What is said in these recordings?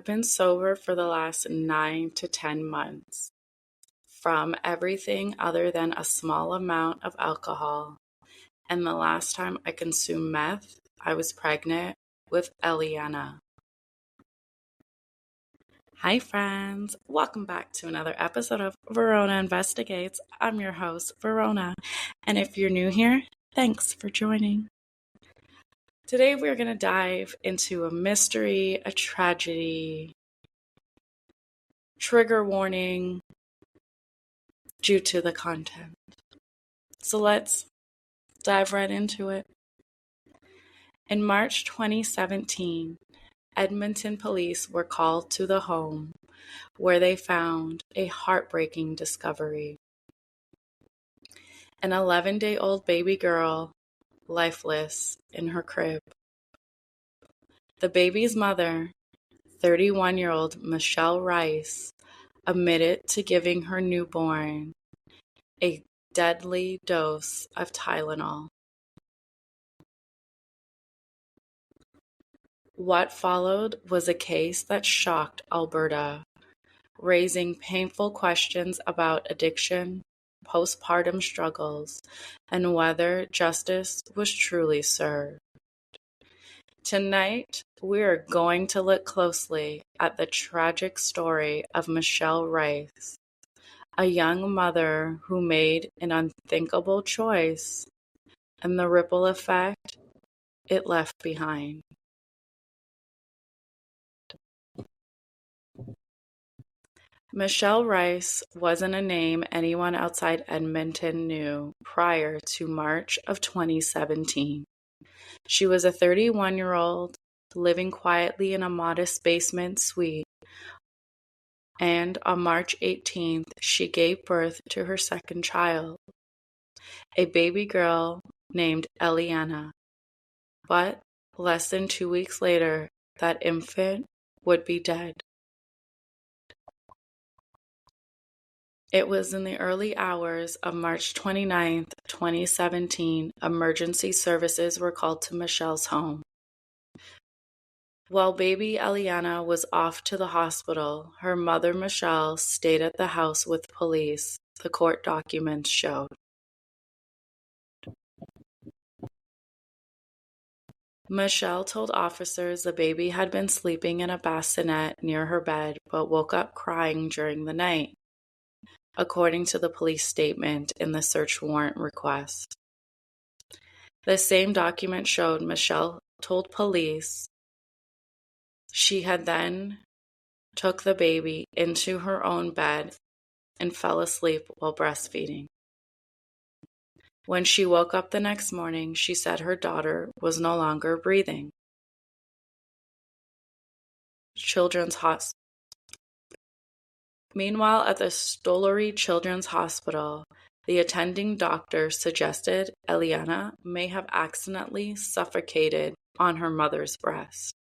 been sober for the last 9 to 10 months from everything other than a small amount of alcohol. And the last time I consumed meth, I was pregnant with Eliana. Hi friends, welcome back to another episode of Verona Investigates. I'm your host, Verona, and if you're new here, thanks for joining. Today we're going to dive into a mystery, a tragedy, trigger warning due to the content. So let's dive right into it. In March 2017, Edmonton police were called to the home where they found a heartbreaking discovery. An 11-day-old baby girl, lifeless, in her crib. The baby's mother, 31-year-old Michelle Rice, admitted to giving her newborn a deadly dose of Tylenol. What followed was a case that shocked Alberta, raising painful questions about addiction, postpartum struggles, and whether justice was truly served. Tonight, we are going to look closely at the tragic story of Michelle Rice, a young mother who made an unthinkable choice, and the ripple effect it left behind. Michelle Rice wasn't a name anyone outside Edmonton knew prior to March of 2017. She was a 31-year-old living quietly in a modest basement suite, and on March 18th, she gave birth to her second child, a baby girl named Eliana. But less than 2 weeks later, that infant would be dead. It was in the early hours of March 29th, 2017, emergency services were called to Michelle's home. While baby Eliana was off to the hospital, her mother Michelle stayed at the house with police, the court documents showed. Michelle told officers the baby had been sleeping in a bassinet near her bed but woke up crying during the night, according to the police statement in the search warrant request. The same document showed Michelle told police she had then took the baby into her own bed and fell asleep while breastfeeding. When she woke up the next morning, she said her daughter was no longer breathing. Children's Hospital. Meanwhile, at the Stollery Children's Hospital, the attending doctor suggested Eliana may have accidentally suffocated on her mother's breast.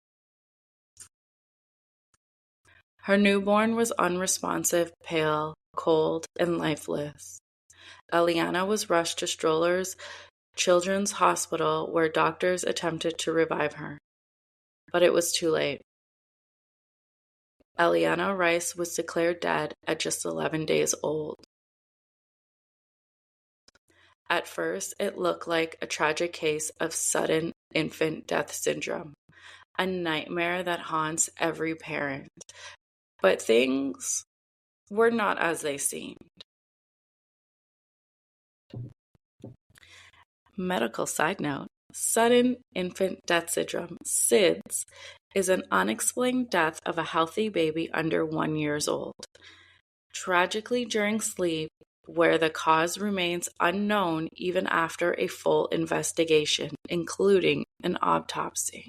Her newborn was unresponsive, pale, cold, and lifeless. Eliana was rushed to Stollery Children's Hospital, where doctors attempted to revive her, but it was too late. Eliana Rice was declared dead at just 11 days old. At first, it looked like a tragic case of sudden infant death syndrome, a nightmare that haunts every parent. But things were not as they seemed. Medical side note, sudden infant death syndrome, SIDS, is an unexplained death of a healthy baby under 1 year old, tragically during sleep, where the cause remains unknown even after a full investigation, including an autopsy.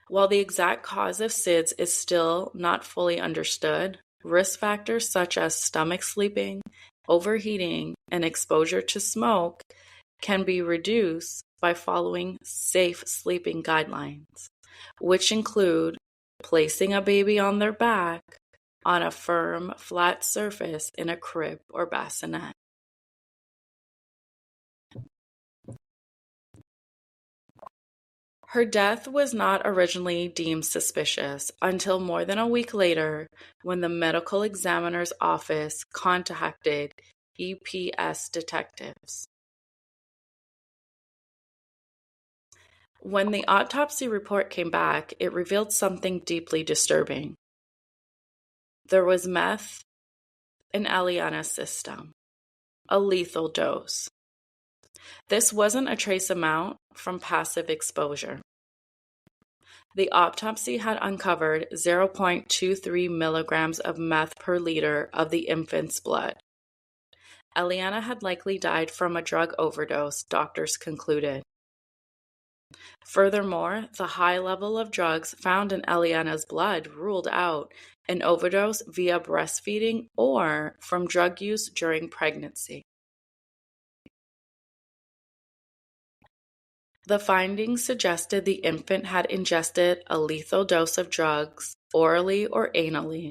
While the exact cause of SIDS is still not fully understood, risk factors such as stomach sleeping, overheating, and exposure to smoke can be reduced by following safe sleeping guidelines, which include placing a baby on their back on a firm, flat surface in a crib or bassinet. Her death was not originally deemed suspicious until more than a week later when the medical examiner's office contacted EPS detectives. When the autopsy report came back, it revealed something deeply disturbing. There was meth in Eliana's system, a lethal dose. This wasn't a trace amount from passive exposure. The autopsy had uncovered 0.23 milligrams of meth per liter of the infant's blood. Eliana had likely died from a drug overdose, doctors concluded. Furthermore, the high level of drugs found in Eliana's blood ruled out an overdose via breastfeeding or from drug use during pregnancy. The findings suggested the infant had ingested a lethal dose of drugs, orally or anally,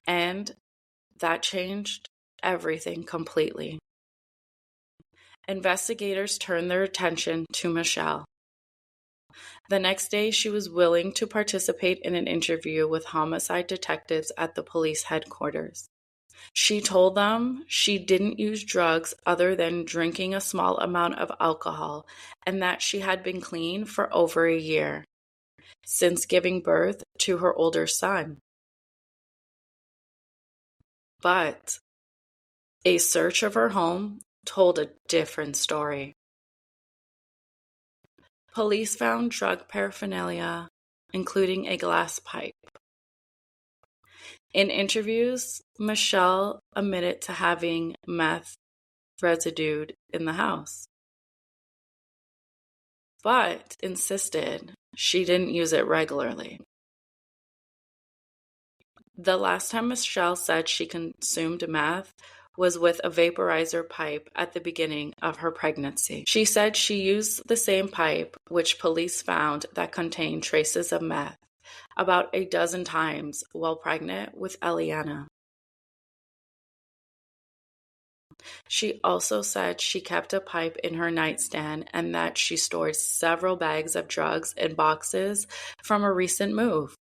and that changed everything completely. Investigators turned their attention to Michelle. The next day, she was willing to participate in an interview with homicide detectives at the police headquarters. She told them she didn't use drugs other than drinking a small amount of alcohol and that she had been clean for over a year, since giving birth to her older son. But a search of her home told a different story. Police found drug paraphernalia, including a glass pipe. In interviews, Michelle admitted to having meth residue in the house, but insisted she didn't use it regularly. The last time Michelle said she consumed meth was with a vaporizer pipe at the beginning of her pregnancy. She said she used the same pipe, which police found that contained traces of meth, about a dozen times while pregnant with Eliana. She also said she kept a pipe in her nightstand and that she stored several bags of drugs in boxes from a recent move.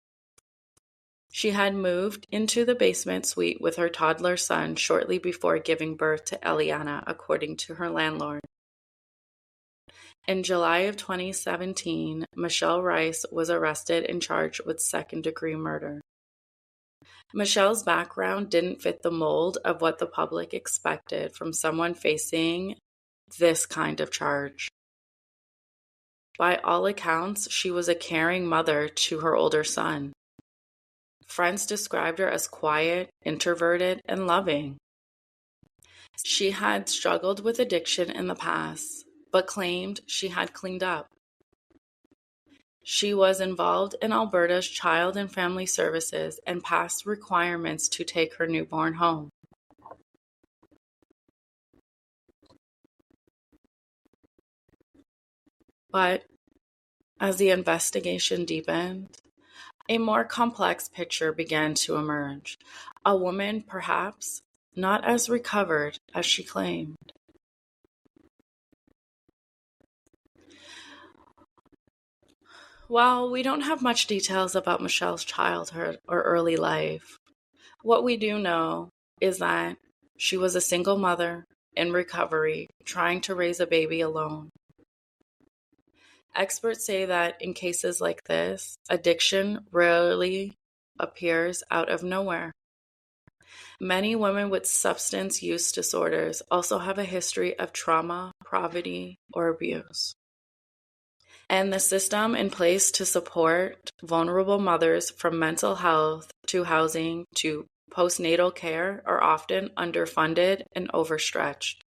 She had moved into the basement suite with her toddler son shortly before giving birth to Eliana, according to her landlord. In July of 2017, Michelle Rice was arrested and charged with second-degree murder. Michelle's background didn't fit the mold of what the public expected from someone facing this kind of charge. By all accounts, she was a caring mother to her older son. Friends described her as quiet, introverted, and loving. She had struggled with addiction in the past, but claimed she had cleaned up. She was involved in Alberta's Child and Family Services and passed requirements to take her newborn home. But as the investigation deepened, a more complex picture began to emerge. A woman, perhaps not as recovered as she claimed. While we don't have much details about Michelle's childhood or early life, what we do know is that she was a single mother in recovery, trying to raise a baby alone. Experts say that in cases like this, addiction rarely appears out of nowhere. Many women with substance use disorders also have a history of trauma, poverty, or abuse. And the system in place to support vulnerable mothers from mental health to housing to postnatal care are often underfunded and overstretched.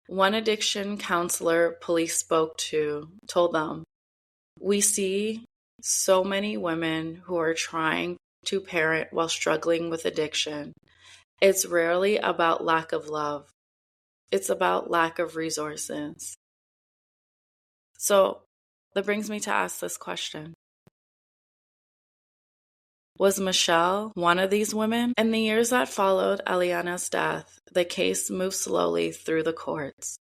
One addiction counselor police spoke to told them, "We see so many women who are trying to parent while struggling with addiction. It's rarely about lack of love. It's about lack of resources." So that brings me to ask this question. Was Michelle one of these women? In the years that followed Eliana's death, the case moved slowly through the courts.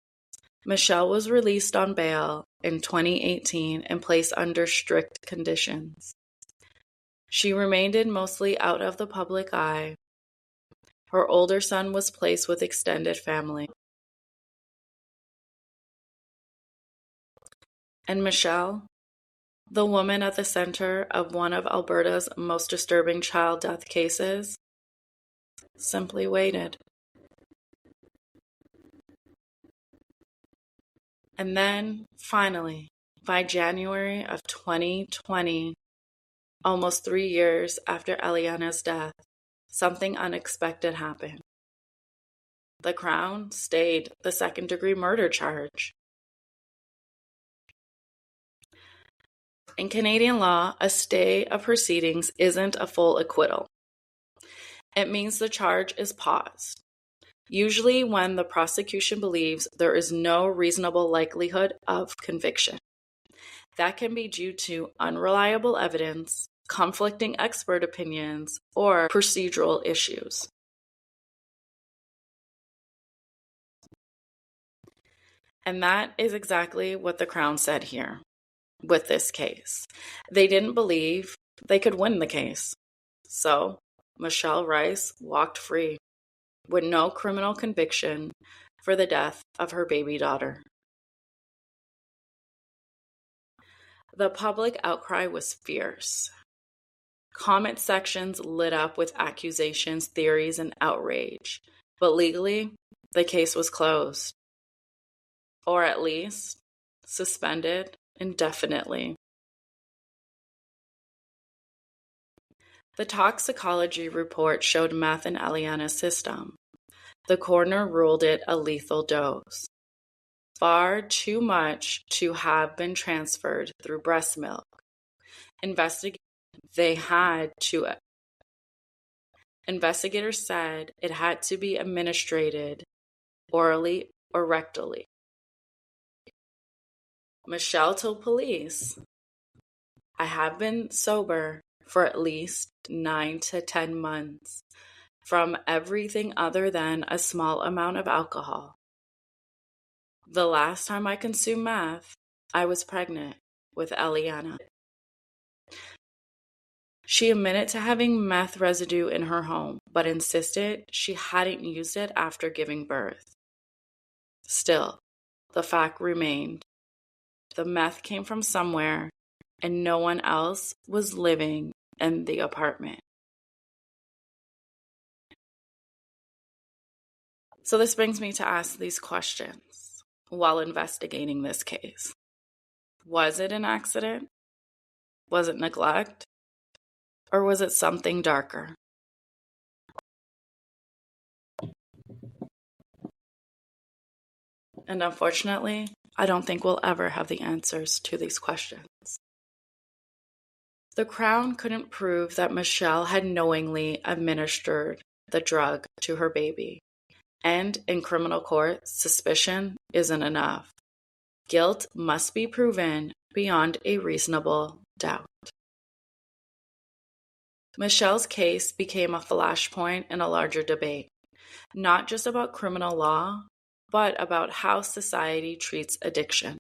Michelle was released on bail in 2018 and placed under strict conditions. She remained mostly out of the public eye. Her older son was placed with extended family. And Michelle, the woman at the center of one of Alberta's most disturbing child death cases, simply waited. And then, finally, by January of 2020, almost 3 years after Eliana's death, something unexpected happened. The Crown stayed the second-degree murder charge. In Canadian law, a stay of proceedings isn't a full acquittal. It means the charge is paused, usually when the prosecution believes there is no reasonable likelihood of conviction. That can be due to unreliable evidence, conflicting expert opinions, or procedural issues. And that is exactly what the Crown said here with this case. They didn't believe they could win the case. So Michelle Rice walked free with no criminal conviction for the death of her baby daughter. The public outcry was fierce. Comment sections lit up with accusations, theories, and outrage. But legally, the case was closed. Or at least, suspended indefinitely. The toxicology report showed meth in Eliana's system. The coroner ruled it a lethal dose. Far too much to have been transferred through breast milk. Investigators said it had to be administered orally or rectally. Michelle told police, "I have been sober for at least 9 to 10 months from everything other than a small amount of alcohol. The last time I consumed meth, I was pregnant with Eliana." She admitted to having meth residue in her home, but insisted she hadn't used it after giving birth. Still, the fact remained. The meth came from somewhere, and no one else was living in the apartment. So this brings me to ask these questions while investigating this case. Was it an accident? Was it neglect? Or was it something darker? And unfortunately, I don't think we'll ever have the answers to these questions. The Crown couldn't prove that Michelle had knowingly administered the drug to her baby. And in criminal court, suspicion isn't enough. Guilt must be proven beyond a reasonable doubt. Michelle's case became a flashpoint in a larger debate, not just about criminal law, but about how society treats addiction.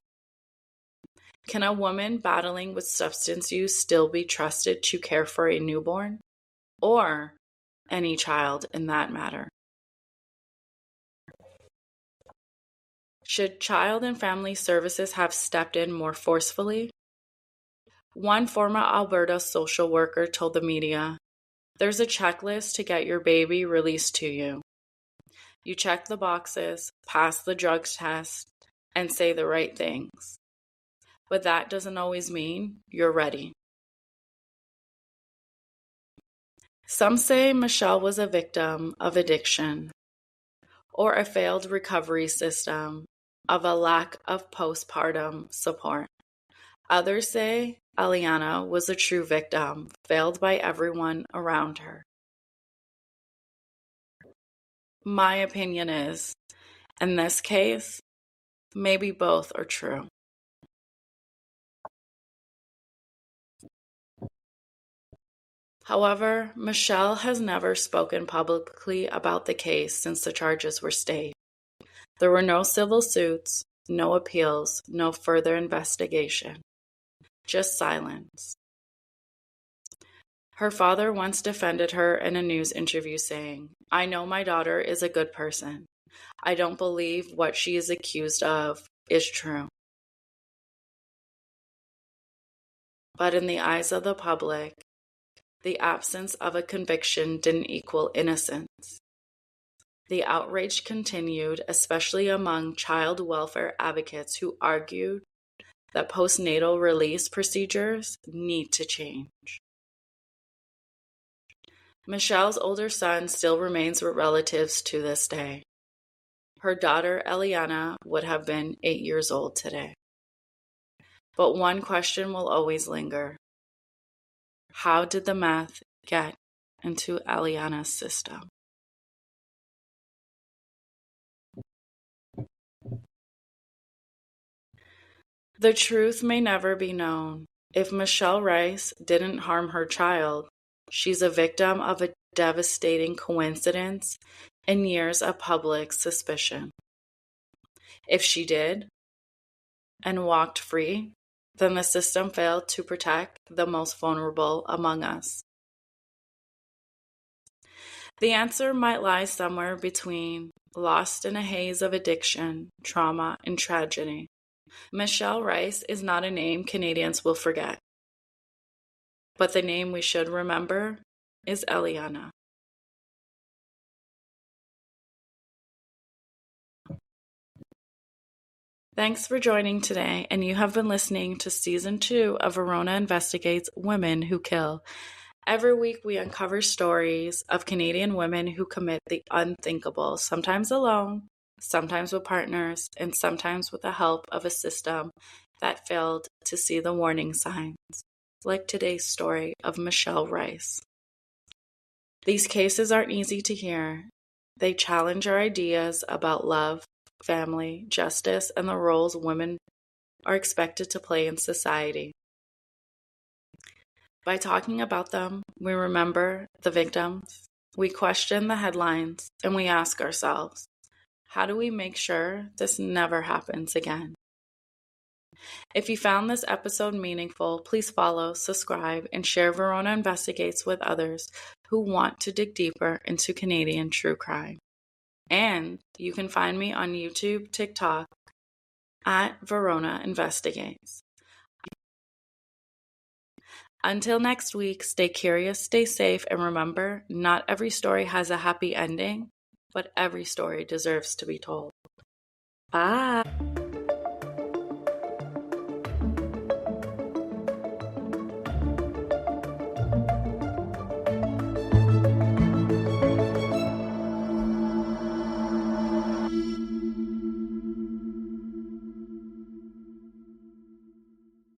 Can a woman battling with substance use still be trusted to care for a newborn? Or any child in that matter? Should Child and Family Services have stepped in more forcefully? One former Alberta social worker told the media, "There's a checklist to get your baby released to you. You check the boxes, pass the drug test, and say the right things. But that doesn't always mean you're ready." Some say Michelle was a victim of addiction or a failed recovery system of a lack of postpartum support. Others say Eliana was a true victim, failed by everyone around her. My opinion is, in this case, maybe both are true. However, Michelle has never spoken publicly about the case since the charges were stayed. There were no civil suits no appeals, no further investigation. Just silence. Her father once defended her in a news interview saying, "I know my daughter is a good person. I don't believe what she is accused of is true." But in the eyes of the public, the absence of a conviction didn't equal innocence. The outrage continued, especially among child welfare advocates who argued that postnatal release procedures need to change. Michelle's older son still remains with relatives to this day. Her daughter, Eliana, would have been 8 years old today. But one question will always linger. How did the meth get into Eliana's system? The truth may never be known. If Michelle Rice didn't harm her child, she's a victim of a devastating coincidence and years of public suspicion. If she did and walked free, then the system failed to protect the most vulnerable among us. The answer might lie somewhere between, lost in a haze of addiction, trauma, and tragedy. Michelle Rice is not a name Canadians will forget, but the name we should remember is Eliana. Thanks for joining today, and you have been listening to Season 2 of Verona Investigates Women Who Kill. Every week we uncover stories of Canadian women who commit the unthinkable, sometimes alone, sometimes with partners, and sometimes with the help of a system that failed to see the warning signs, like today's story of Michelle Rice. These cases aren't easy to hear. They challenge our ideas about love, family, justice, and the roles women are expected to play in society. By talking about them, we remember the victims, we question the headlines, and we ask ourselves, how do we make sure this never happens again? If you found this episode meaningful, please follow, subscribe, and share Verona Investigates with others who want to dig deeper into Canadian true crime. And you can find me on YouTube, TikTok, at Verona Investigates. Until next week, stay curious, stay safe, and remember, not every story has a happy ending, but every story deserves to be told. Bye!